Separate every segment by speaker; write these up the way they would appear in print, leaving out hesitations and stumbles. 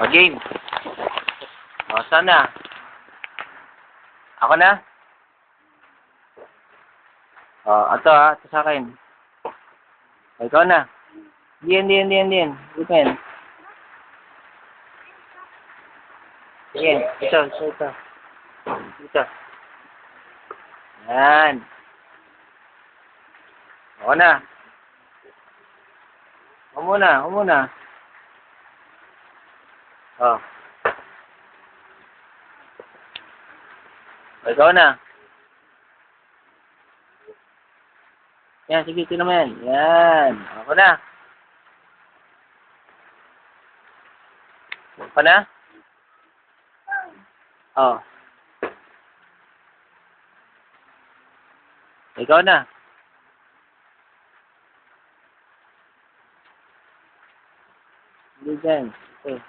Speaker 1: O, game. O, saan na? Ako na? O, ito ha. Ito sa akin. O, ikaw na. Diyan. Dito yan. Sige. Ito. Dito. Yan. Ako na. Ako muna. O. O, ikaw na. Yan, sige, ito naman. Yan. Ako na. Ako na? O. Ikaw na. Hindi dyan. Ito.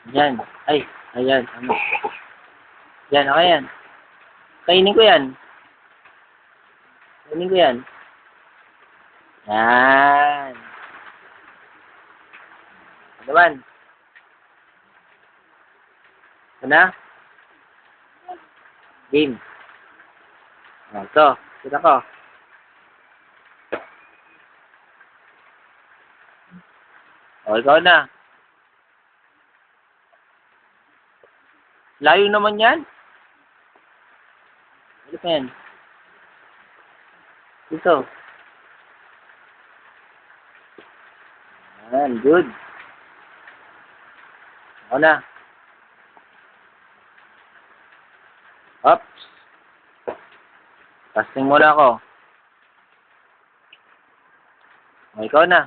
Speaker 1: Dyan. Ay, ayan. Ano? Yan, okay yan. Kainin ko yan. Yan. Ano naman? Ito na? Game. Ito. Kita ko. O, ikaw na. Layo naman yan. Ano pa yan? Dito. Yan, good. Ako na. Oops. Casting muna ako. O, ikaw na.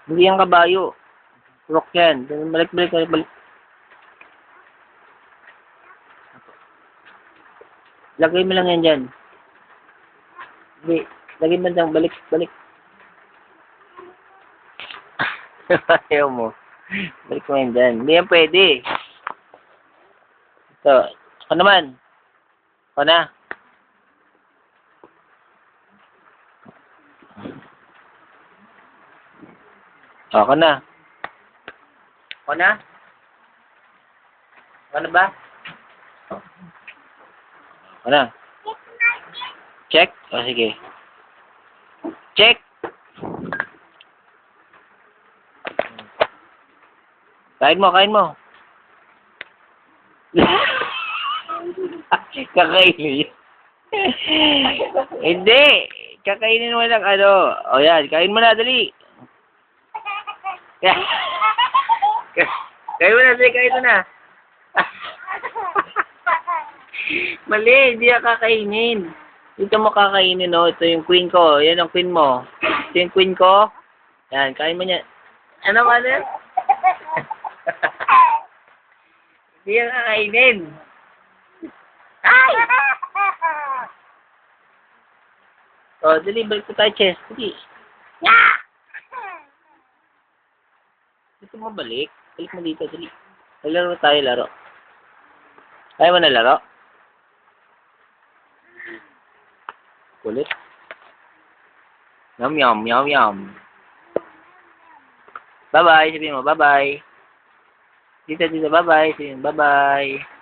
Speaker 1: Hindi yung kabayo. Rock yan. Balik. Lagay mo lang yan dyan. Hindi. Lagay mo dyan. Balik. Ayaw mo. Balik mo yan dyan. Hindi yan pwede. Ito. Ako naman. Ako na. Ako na. Ako na ba? Ako na. Check? O, sige. Check! Kain mo. Kakainin. Hindi. Kakainin mo lang ano. O yan, kain mo na, dali. Kain mo na. Mali, hindi ka kakainin. Dito mo kakainin, no? Ito yung queen ko. Yan ang queen mo. Ito yung queen ko. Yan, kain mo niya. Ano ba din? Hindi ka kakainin. Ay! O, dali, balik ko tayo, chest. Dali. Dito mo balik. Balik mo dito, dali. Laro tayo. Kaya mo na laro? Kulit. Yum. Bye-bye. Sabihin mo, bye-bye. Dito. Bye-bye. Sabihin mo, bye-bye.